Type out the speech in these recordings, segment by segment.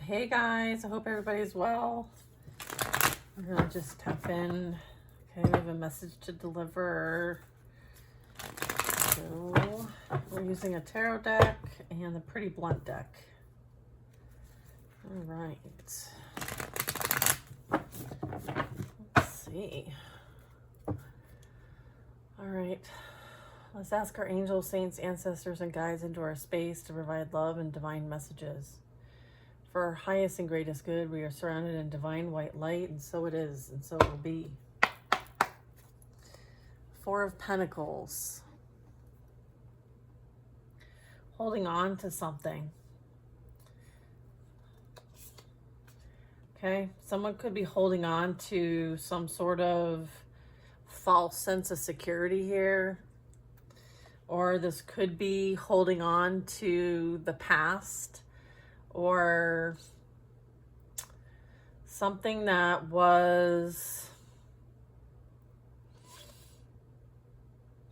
Hey guys, I hope everybody's well. We're gonna just tap in. Okay, we have a message to deliver. So we're using a tarot deck and a pretty blunt deck. All right. Let's see. All right. Let's ask our angels, saints, ancestors, and guides into our space to provide love and divine messages. For our highest and greatest good, we are surrounded in divine white light, and so it is, and so it will be. Four of Pentacles. Holding on to something. Okay, someone could be holding on to some sort of false sense of security here. Or this could be holding on to the past. Or something that was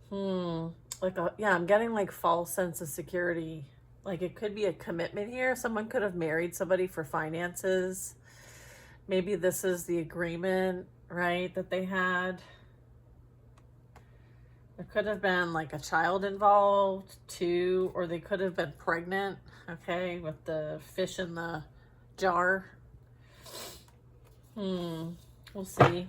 I'm getting like false sense of security. Like it could be a commitment here. Someone could have married somebody for finances. Maybe this is the agreement, right, that they had. There could have been like a child involved too, or they could have been pregnant, okay, with the fish in the jar. We'll see.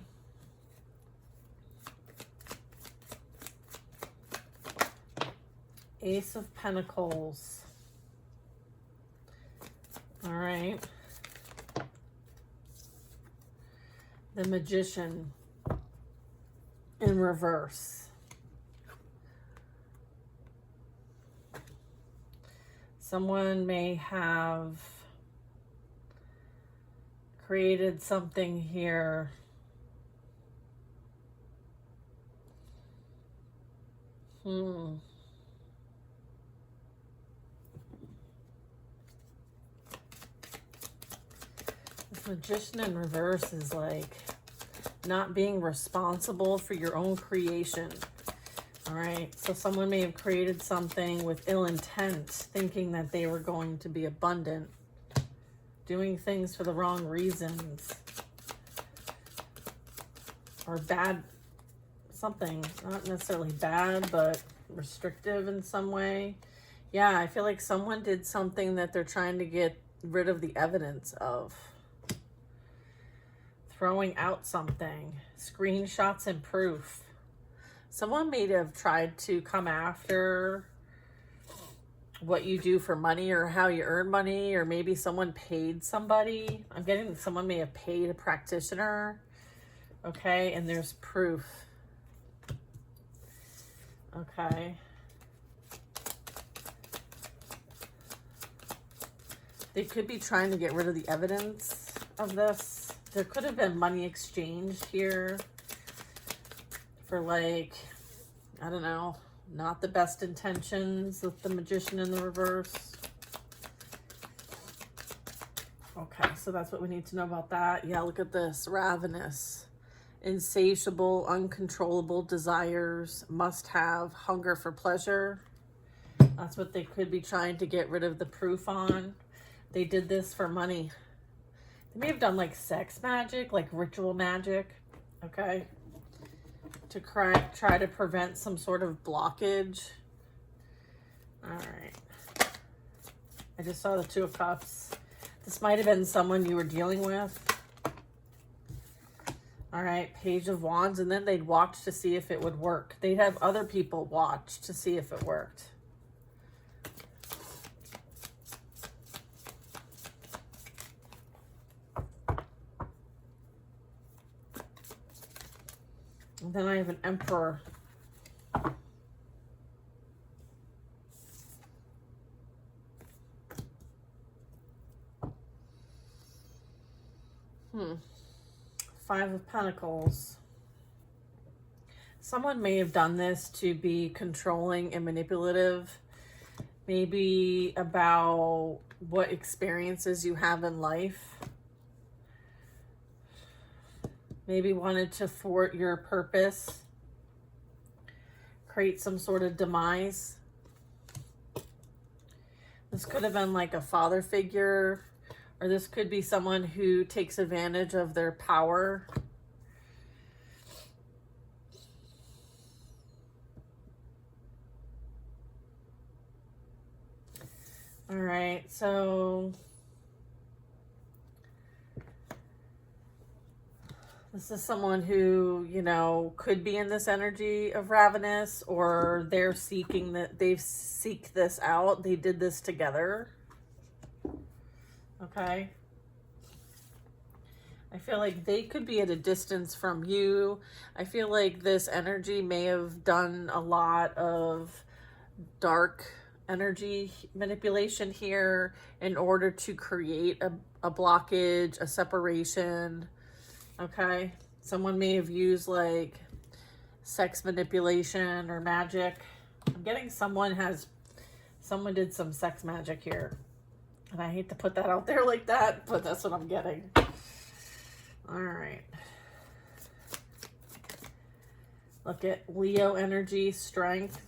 Ace of Pentacles. All right. The Magician in reverse. Someone may have created something here. This Magician in reverse is like not being responsible for your own creation. All right, so someone may have created something with ill intent, thinking that they were going to be abundant, doing things for the wrong reasons, or bad, something, not necessarily bad, but restrictive in some way. Yeah, I feel like someone did something that they're trying to get rid of the evidence of. Throwing out something, screenshots and proof. Someone may have tried to come after what you do for money or how you earn money, or maybe someone paid somebody. I'm getting someone may have paid a practitioner. Okay, and there's proof. Okay. They could be trying to get rid of the evidence of this. There could have been money exchanged here for like, I don't know, not the best intentions with the Magician in the reverse. Okay, so that's what we need to know about that. Yeah, look at this. Ravenous, insatiable, uncontrollable desires, must have, hunger for pleasure. That's what they could be trying to get rid of the proof on. They did this for money. They may have done like sex magic, like ritual magic, okay, to try to prevent some sort of blockage. All right. I just saw the Two of Cups. This might have been someone you were dealing with. All right, Page of Wands, and then they'd watch to see if it would work. They'd have other people watch to see if it worked. And then I have an Emperor. Five of Pentacles. Someone may have done this to be controlling and manipulative, maybe about what experiences you have in life. Maybe wanted to thwart your purpose, create some sort of demise. This could have been like a father figure Or this could be someone who takes advantage of their power. All right, so this is someone who, you know, could be in this energy of ravenous, or they're seeking that, they seek this out. They did this together. Okay. I feel like they could be at a distance from you. I feel like this energy may have done a lot of dark energy manipulation here in order to create a blockage, a separation. Okay, someone may have used like sex manipulation or magic. I'm getting someone did some sex magic here, and I hate to put that out there like that, but that's what I'm getting. All right, look at Leo energy, strength.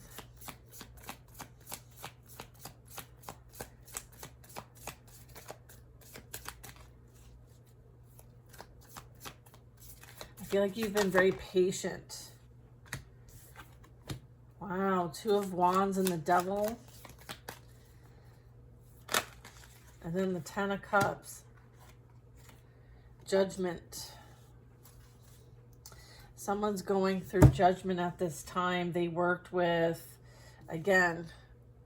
I feel like you've been very patient. Wow, Two of Wands and the Devil. And then the Ten of Cups. Judgment. Someone's going through judgment at this time. They worked with, again,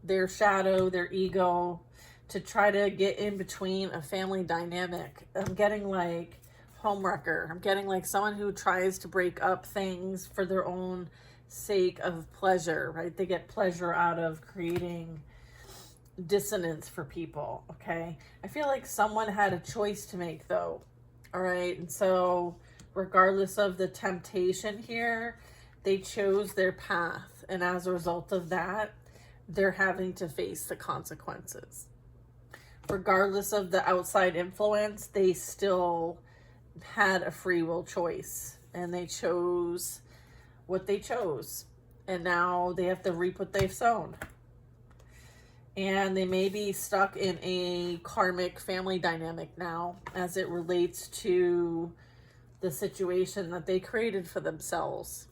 their shadow, their ego, to try to get in between a family dynamic. I'm getting like homewrecker. I'm getting like someone who tries to break up things for their own sake of pleasure, right? They get pleasure out of creating dissonance for people, okay? I feel like someone had a choice to make though, all right? And so regardless of the temptation here, they chose their path. And as a result of that, they're having to face the consequences. Regardless of the outside influence, they still had a free will choice, and they chose what they chose, and now they have to reap what they've sown. And they may be stuck in a karmic family dynamic now as it relates to the situation that they created for themselves.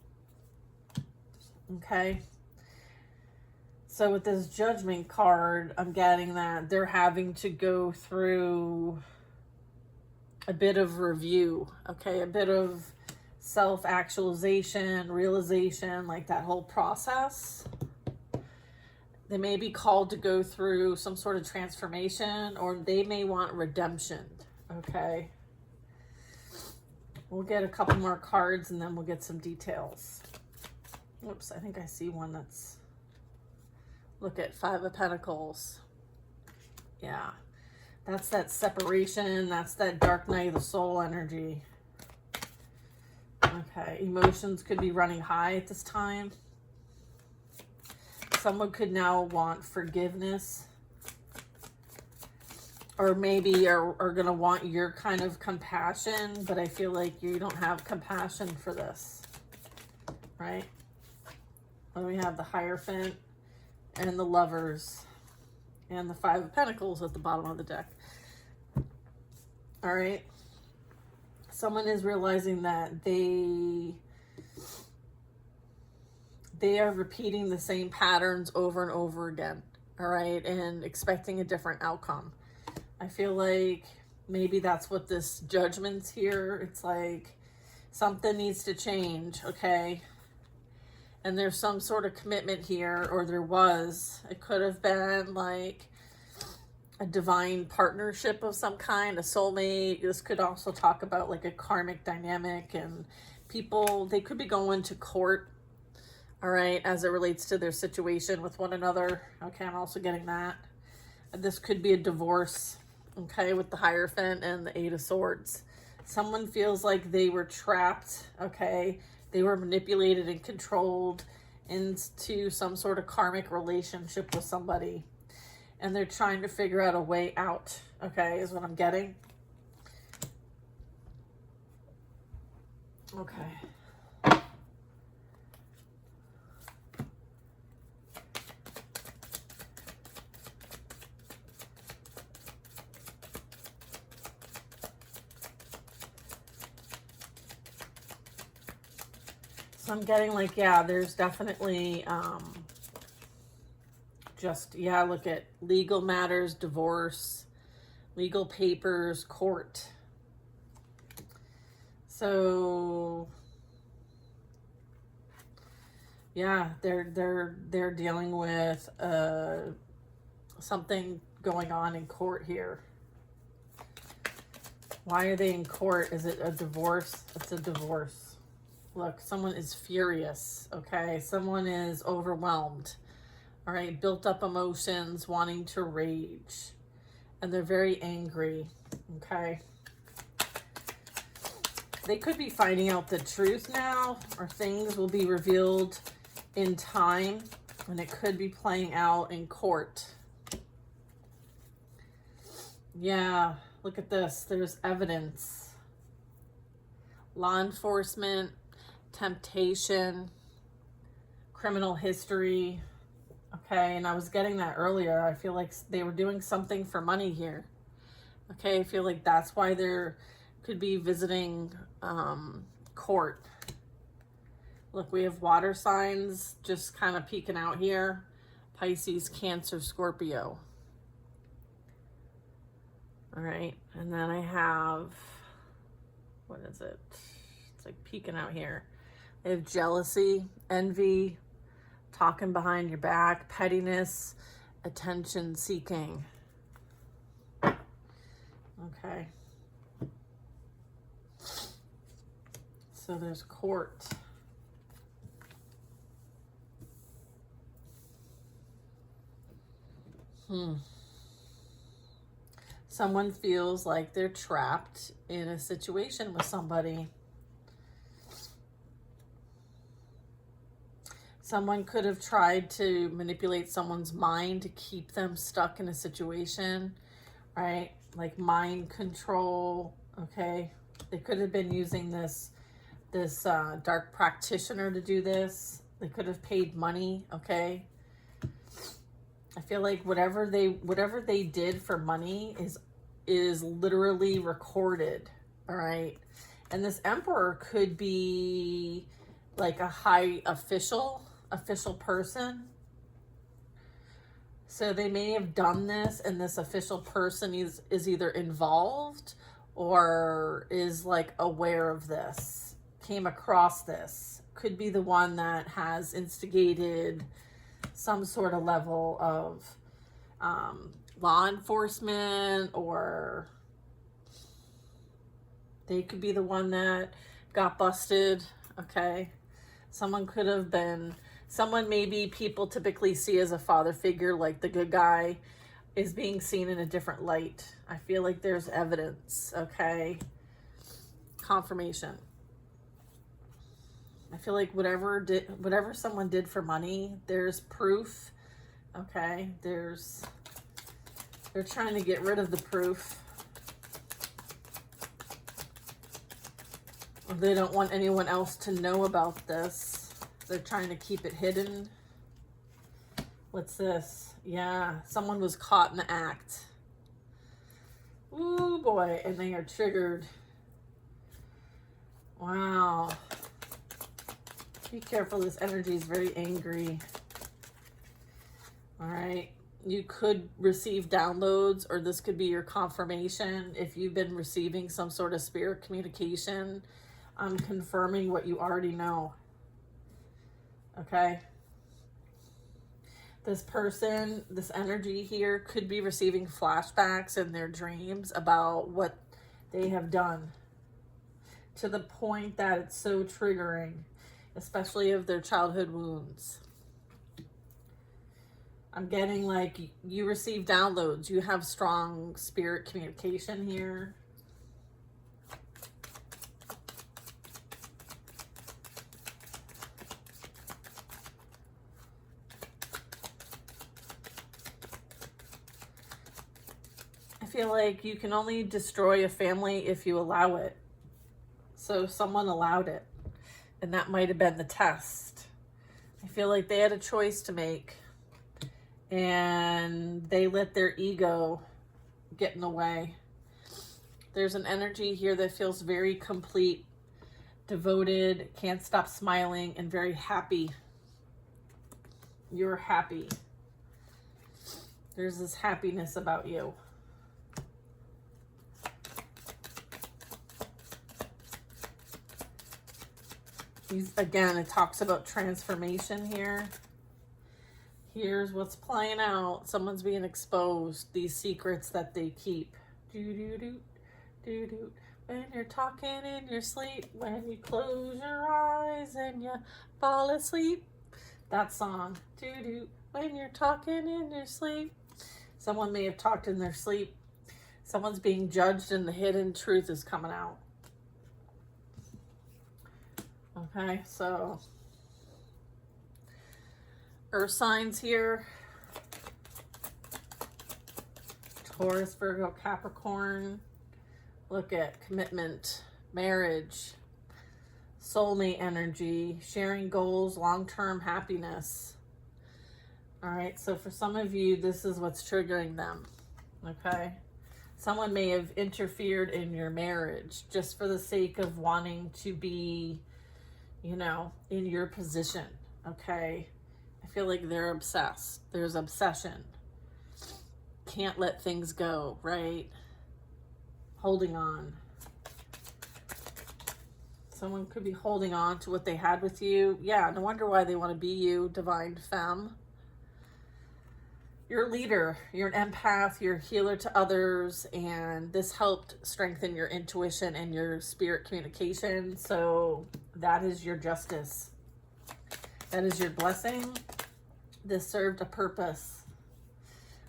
Okay, so with this Judgment card, I'm getting that they're having to go through a bit of review, okay, a bit of self-actualization, realization, like that whole process. They may be called to go through some sort of transformation, or they may want redemption, okay? We'll get a couple more cards and then we'll get some details. Oops, I think I see one that's, look at Five of Pentacles. Yeah. That's that separation. That's that dark night of the soul energy. Okay, emotions could be running high at this time. Someone could now want forgiveness. Or maybe are going to want your kind of compassion, but I feel like you don't have compassion for this. Right? Then we have the Hierophant and the Lovers and the Five of Pentacles at the bottom of the deck. All right. Someone is realizing that they are repeating the same patterns over and over again. All right. And expecting a different outcome. I feel like maybe that's what this Judgment's here. It's like something needs to change. Okay. And there's some sort of commitment here, or there was. It could have been like a divine partnership of some kind, a soulmate. This could also talk about like a karmic dynamic, and people, they could be going to court, all right, as it relates to their situation with one another. Okay, I'm also getting that. This could be a divorce, okay, with the Hierophant and the Eight of Swords. Someone feels like they were trapped, okay? They were manipulated and controlled into some sort of karmic relationship with somebody. And they're trying to figure out a way out, okay, is what I'm getting. Okay. So I'm getting like, yeah, there's definitely just, yeah, look at legal matters, divorce, legal papers, court. So yeah, they're dealing with something going on in court here. Why are they in court? Is it a divorce? It's a divorce. Look, someone is furious, okay? Someone is overwhelmed, all right? Built up emotions, wanting to rage. And they're very angry, okay? They could be finding out the truth now, or things will be revealed in time, and it could be playing out in court. Yeah, look at this. There's evidence. Law enforcement, temptation, criminal history. Okay, and I was getting that earlier. I feel like they were doing something for money here. Okay, I feel like that's why they're could be visiting court. Look, we have water signs just kind of peeking out here. Pisces, Cancer, Scorpio. All right, and then I have, what is it? It's like peeking out here. I have jealousy, envy, talking behind your back, pettiness, attention seeking. Okay. So there's court. Someone feels like they're trapped in a situation with somebody. Someone could have tried to manipulate someone's mind to keep them stuck in a situation, right? Like mind control, okay? They could have been using this dark practitioner to do this. They could have paid money, okay? I feel like whatever they did for money is literally recorded, all right? And this emperor could be like a high official person. So they may have done this, and this official person is either involved or is like aware of this, came across this, could be the one that has instigated some sort of level of law enforcement, or they could be the one that got busted, okay? Someone could have been, someone maybe people typically see as a father figure, like the good guy, is being seen in a different light. I feel like there's evidence, okay? Confirmation. I feel like whatever someone did for money, there's proof, okay? They're trying to get rid of the proof. They don't want anyone else to know about this. They're trying to keep it hidden. What's this? Yeah, someone was caught in the act. Ooh, boy, and they are triggered. Wow. Be careful, this energy is very angry. All right. You could receive downloads, or this could be your confirmation. If you've been receiving some sort of spirit communication, I'm confirming what you already know. Okay. This person, this energy here could be receiving flashbacks in their dreams about what they have done, to the point that it's so triggering, especially of their childhood wounds. I'm getting like you receive downloads. You have strong spirit communication here. I feel like you can only destroy a family if you allow it. So someone allowed it, and that might have been the test. I feel like they had a choice to make, and they let their ego get in the way. There's an energy here that feels very complete, devoted, can't stop smiling, and very happy. You're happy. There's this happiness about you. Again, it talks about transformation here. Here's what's playing out. Someone's being exposed. These secrets that they keep. Do-do-do, do-do. When you're talking in your sleep, when you close your eyes and you fall asleep. That song. Do-do. When you're talking in your sleep. Someone may have talked in their sleep. Someone's being judged and the hidden truth is coming out. Okay, so earth signs here. Taurus, Virgo, Capricorn. Look at commitment, marriage, soulmate energy, sharing goals, long-term happiness. All right, so for some of you, this is what's triggering them, okay? Someone may have interfered in your marriage just for the sake of wanting to be, you know, in your position, okay? I feel like they're obsessed. There's obsession. Can't let things go, right? Holding on. Someone could be holding on to what they had with you. Yeah, no wonder why they want to be you, divine femme. You're a leader. You're an empath. You're a healer to others. And this helped strengthen your intuition and your spirit communication. So that is your justice. That is your blessing. This served a purpose.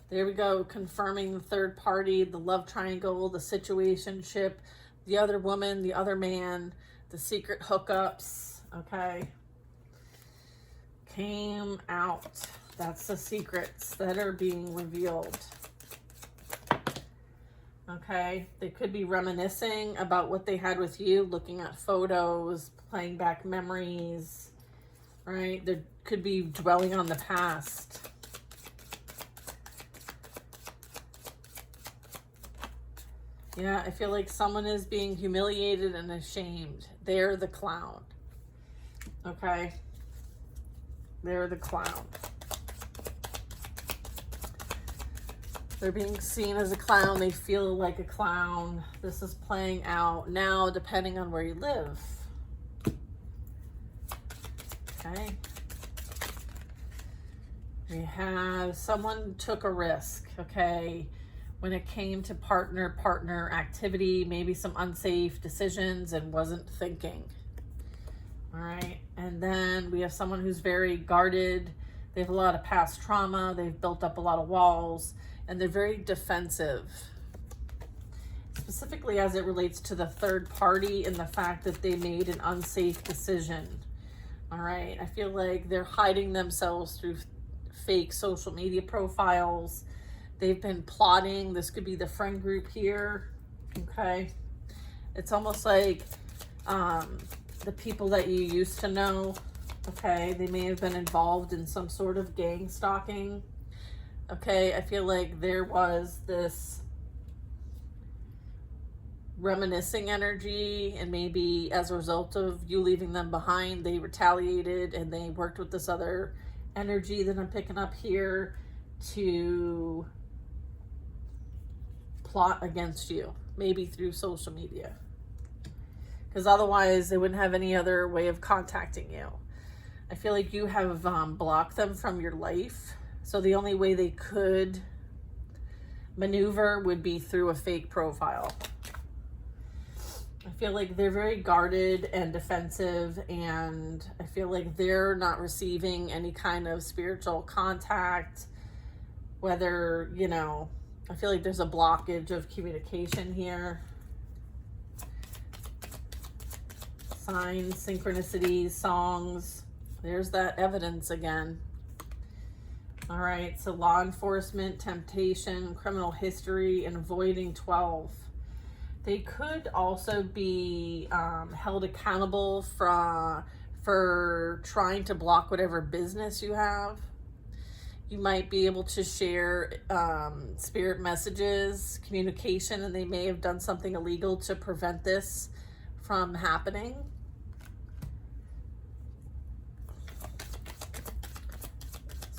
There we go, confirming the third party, the love triangle, the situationship, the other woman, the other man, the secret hookups, okay? Came out. That's the secrets that are being revealed. Okay, they could be reminiscing about what they had with you, looking at photos, playing back memories, right? They could be dwelling on the past. Yeah, I feel like someone is being humiliated and ashamed. They're the clown. Okay? They're the clown. They're being seen as a clown. They feel like a clown. This is playing out now depending on where you live. Okay? We have someone took a risk, okay? When it came to partner activity, maybe some unsafe decisions and wasn't thinking. All right. And then we have someone who's very guarded. They have a lot of past trauma. They've built up a lot of walls and they're very defensive. Specifically as it relates to the third party and the fact that they made an unsafe decision. All right. I feel like they're hiding themselves through fake social media profiles. They've been plotting. This could be the friend group here, okay? It's almost like the people that you used to know, okay? They may have been involved in some sort of gang stalking, okay? I feel like there was this reminiscing energy, and maybe as a result of you leaving them behind, they retaliated and they worked with this other energy that I'm picking up here to plot against you, maybe through social media, because otherwise they wouldn't have any other way of contacting you. I feel like you have blocked them from your life, so the only way they could maneuver would be through a fake profile. I feel like they're very guarded and defensive, and I feel like they're not receiving any kind of spiritual contact, whether, you know, I feel like there's a blockage of communication here. Signs, synchronicities, songs. There's that evidence again. All right, so law enforcement, temptation, criminal history, and avoiding 12. They could also be held accountable for trying to block whatever business you have. You might be able to share spirit messages, communication, and they may have done something illegal to prevent this from happening.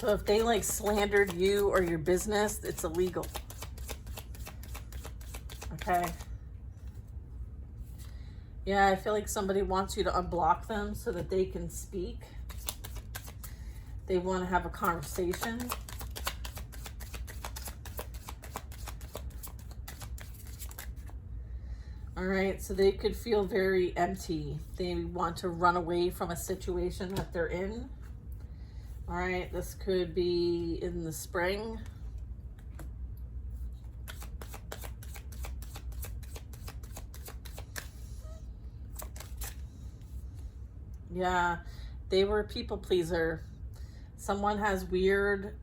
So if they like slandered you or your business, it's illegal. Okay. Yeah, I feel like somebody wants you to unblock them so that they can speak. They want to have a conversation. All right, so they could feel very empty. They want to run away from a situation that they're in. All right, this could be in the spring. Yeah, they were a people pleaser. Someone has weird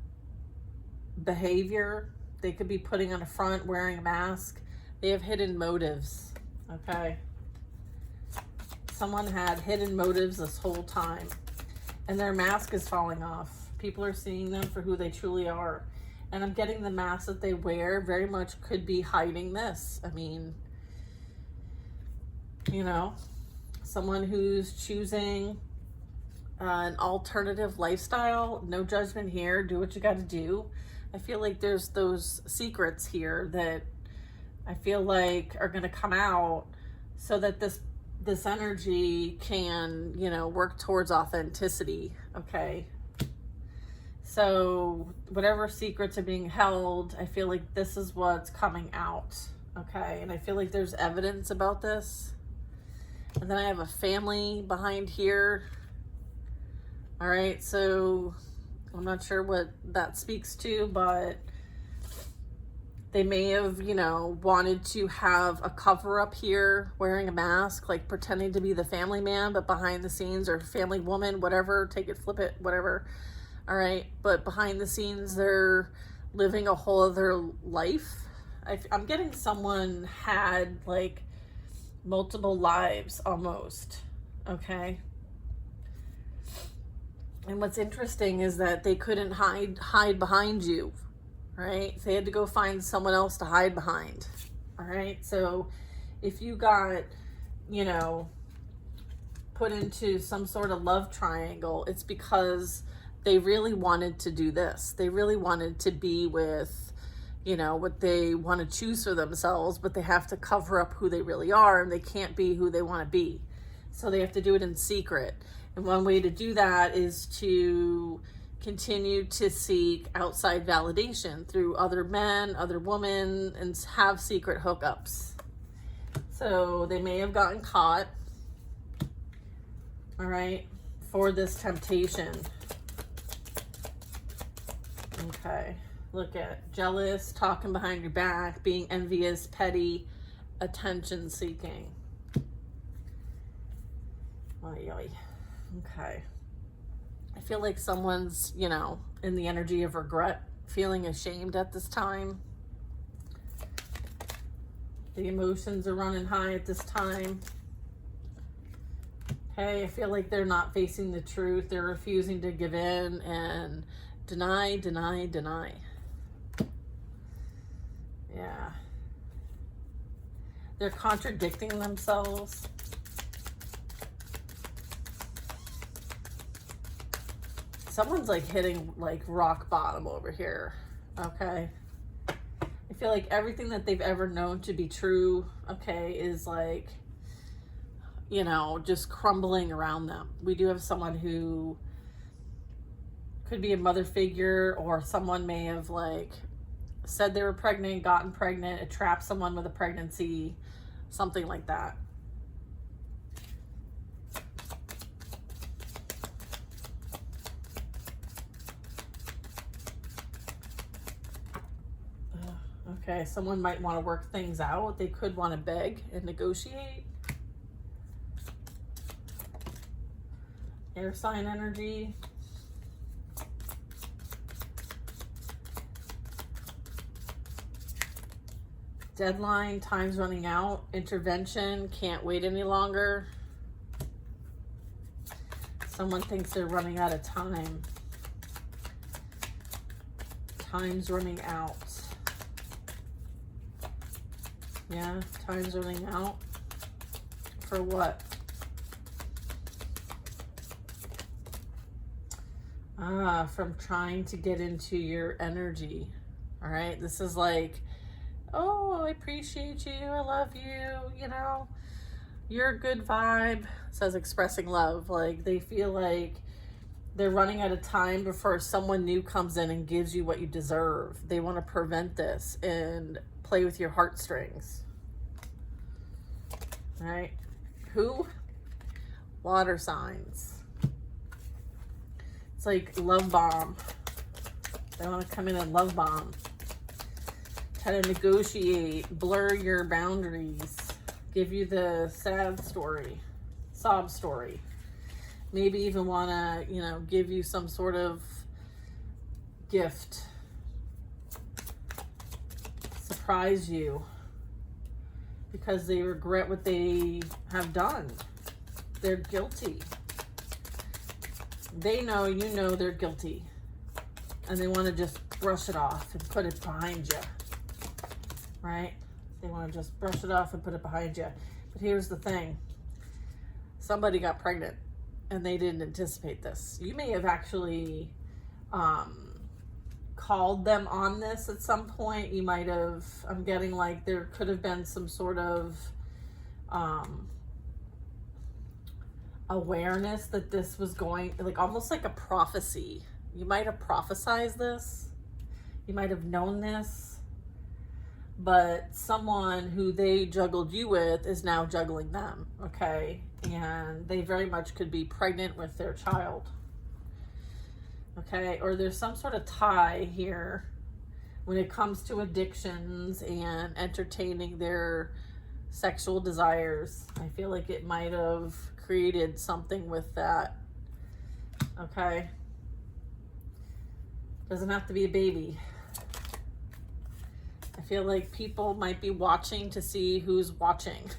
behavior. They could be putting on a front, wearing a mask. They have hidden motives, okay? Someone had hidden motives this whole time, and their mask is falling off. People are seeing them for who they truly are. And I'm getting the mask that they wear very much could be hiding this. I mean, you know, someone who's choosing an alternative lifestyle. No judgment here. Do what you got to do. I feel like there's those secrets here that I feel like are going to come out so that this energy can, you know, work towards authenticity. Okay. So whatever secrets are being held, I feel like this is what's coming out. Okay. And I feel like there's evidence about this. And then I have a family behind here. All right, so I'm not sure what that speaks to, but they may have, you know, wanted to have a cover up here, wearing a mask, like pretending to be the family man, but behind the scenes, or family woman, whatever, take it, flip it, whatever. All right, but behind the scenes, they're living a whole other life. I'm getting someone had like multiple lives almost, okay? And what's interesting is that they couldn't hide behind you, right? They had to go find someone else to hide behind, all right? So if you got, you know, put into some sort of love triangle, it's because they really wanted to do this. They really wanted to be with, you know, what they want to choose for themselves, but they have to cover up who they really are, and they can't be who they want to be. So they have to do it in secret. And one way to do that is to continue to seek outside validation through other men, other women, and have secret hookups. So they may have gotten caught, all right, for this temptation. Okay, look at jealous, talking behind your back, being envious, petty, attention seeking. Oy, oy. Okay. I feel like someone's, you know, in the energy of regret, feeling ashamed at this time. The emotions are running high at this time. Okay, I feel like they're not facing the truth. They're refusing to give in and deny, deny, deny. Yeah. They're contradicting themselves. Someone's like hitting like rock bottom over here, okay? I feel like everything that they've ever known to be true, okay, is like, you know, just crumbling around them. We do have someone who could be a mother figure, or someone may have like said they were pregnant, gotten pregnant, trapped someone with a pregnancy, something like that. Okay, someone might want to work things out. They could want to beg and negotiate. Air sign energy. Deadline, time's running out. Intervention, can't wait any longer. Someone thinks they're running out of time. Time's running out. Yeah, time's running out. For what? From trying to get into your energy. All right. This is like, oh, I appreciate you. I love you. You know, you're a good vibe. It says expressing love. Like they feel like they're running out of time before someone new comes in and gives you what you deserve. They want to prevent this and play with your heartstrings. All right. Who? Water signs. It's like love bomb. They want to come in and love bomb. Try to negotiate, blur your boundaries, give you the sad story, sob story. Maybe even want to, you know, give you some sort of gift. Surprise you. Because they regret what they have done. They're guilty. They know, you know they're guilty. And they want to just brush it off and put it behind you. Right? They want to just brush it off and put it behind you. But here's the thing. Somebody got pregnant and they didn't anticipate this. You may have actually called them on this at some point. You might have, I'm getting like there could have been some sort of awareness that this was going, like almost like a prophecy. You might have prophesized this. You might have known this. But someone who they juggled you with is now juggling them, okay? And they very much could be pregnant with their child, okay? Or there's some sort of tie here when it comes to addictions and entertaining their sexual desires. I feel like it might have created something with that, okay? Doesn't have to be a baby. I feel like people might be watching to see who's watching.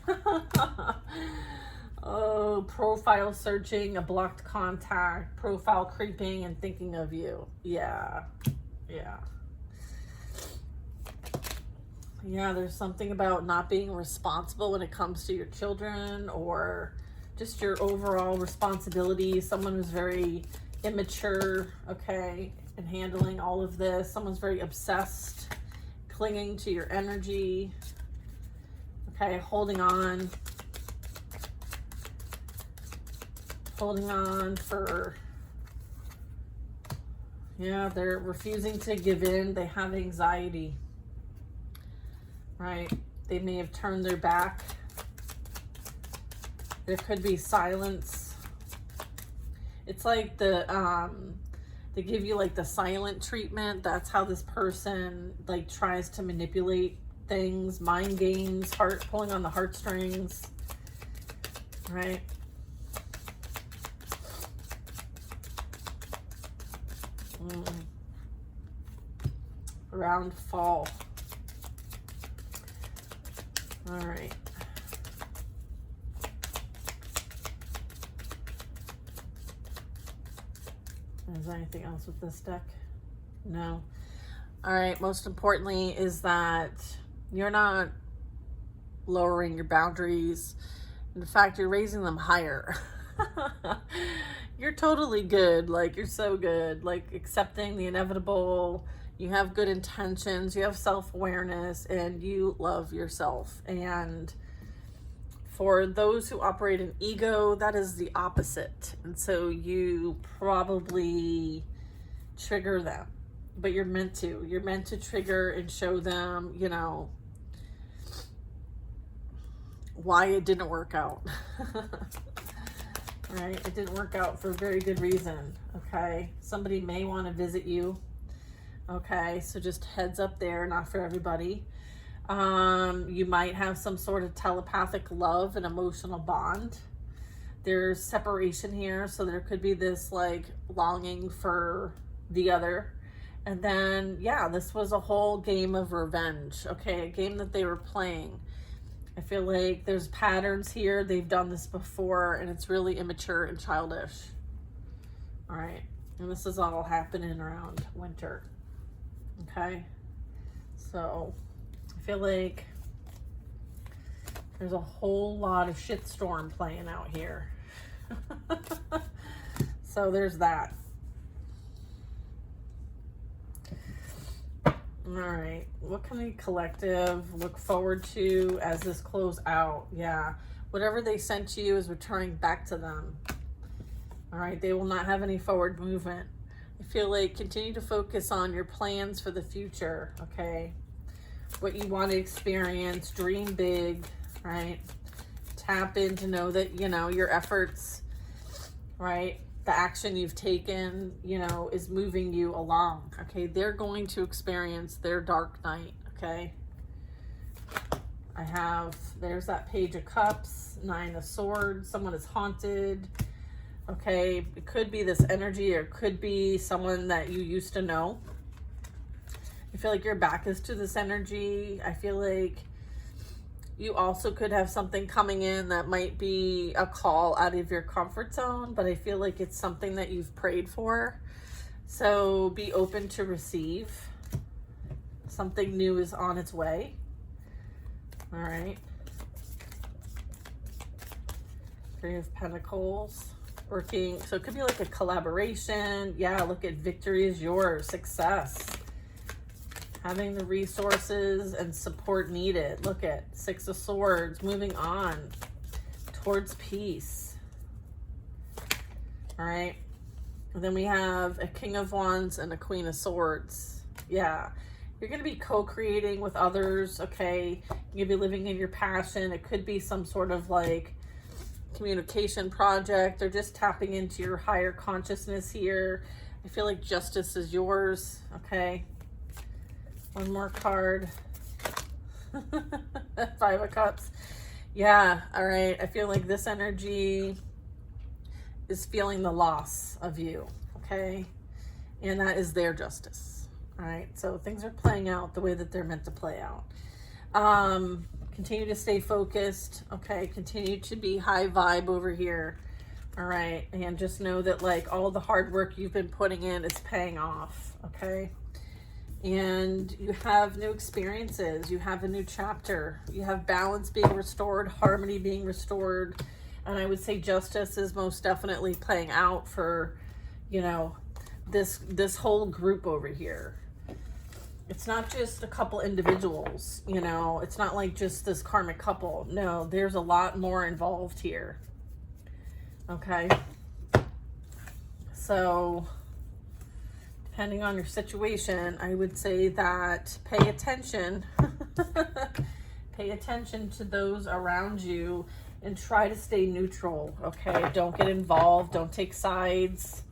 Oh, profile searching, a blocked contact, profile creeping and thinking of you. Yeah. Yeah. Yeah, there's something about not being responsible when it comes to your children or just your overall responsibility. Someone who's very immature, okay, in handling all of this. Someone's very obsessed, clinging to your energy, okay, holding on for, yeah, they're refusing to give in. They have anxiety, right? They may have turned their back. There could be silence. It's like they give you like the silent treatment. That's how this person like tries to manipulate things, mind games, pulling on the heartstrings, right? Around fall. All right. Is there anything else with this deck? No. All right. Most importantly is that you're not lowering your boundaries. In fact, you're raising them higher. You're totally good. Like, you're so good. Like, accepting the inevitable. You have good intentions. You have self-awareness. And you love yourself. And for those who operate in ego, that is the opposite. And so you probably trigger them. But you're meant to. You're meant to trigger and show them, you know, why it didn't work out. Right? It didn't work out for a very good reason. Okay? Somebody may want to visit you. Okay? So just heads up there, not for everybody. You might have some sort of telepathic love and emotional bond. There's separation here, so there could be this like longing for the other. And then, yeah, this was a whole game of revenge. Okay? A game that they were playing. I feel like there's patterns here. They've done this before, and it's really immature and childish. All right. And this is all happening around winter. Okay. So I feel like there's a whole lot of shitstorm playing out here. So there's that. All right. What can the collective look forward to as this close out? Yeah. Whatever they sent to you is returning back to them. All right. They will not have any forward movement. I feel like continue to focus on your plans for the future. Okay. What you want to experience. Dream big. Right. Tap in to know that, you know, your efforts, right? The action you've taken, you know, is moving you along. Okay. They're going to experience their dark night. Okay. There's that Page of Cups, Nine of Swords. Someone is haunted. Okay. It could be this energy, or it could be someone that you used to know. I feel like your back is to this energy. I feel like you also could have something coming in that might be a call out of your comfort zone, but I feel like it's something that you've prayed for. So be open to receive. Something new is on its way. All right. Three of Pentacles. Working. So it could be like a collaboration. Yeah, look at victory is yours. Success. Having the resources and support needed. Look at Six of Swords. Moving on towards peace. All right. And then we have a King of Wands and a Queen of Swords. Yeah. You're going to be co-creating with others. Okay. You're going to be living in your passion. It could be some sort of like communication project, or just tapping into your higher consciousness here. I feel like justice is yours. Okay. One more card. Five of Cups. Yeah, all right. I feel like this energy is feeling the loss of you, okay? And that is their justice, all right? So things are playing out the way that they're meant to play out. Continue to stay focused, okay? Continue to be high vibe over here, all right? And just know that, like, all the hard work you've been putting in is paying off, okay? And you have new experiences. You have a new chapter. You have balance being restored, harmony being restored. And I would say justice is most definitely playing out for, you know, this whole group over here. It's not just a couple individuals, you know. It's not like just this karmic couple. No, there's a lot more involved here. Okay. So depending on your situation, I would say that pay attention. Pay attention to those around you and try to stay neutral, okay? Don't get involved. Don't take sides.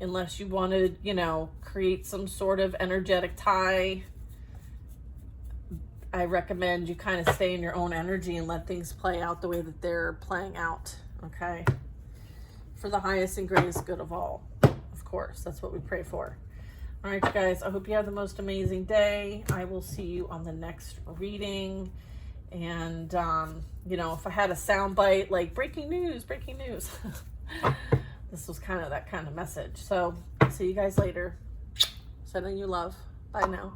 Unless you want to, you know, create some sort of energetic tie. I recommend you kind of stay in your own energy and let things play out the way that they're playing out, okay? For the highest and greatest good of all. Of course, that's what we pray for. All right, you guys, I hope you have the most amazing day. I will see you on the next reading. And, you know, if I had a sound bite like breaking news, this was kind of that kind of message. So see you guys later. Sending you love. Bye now.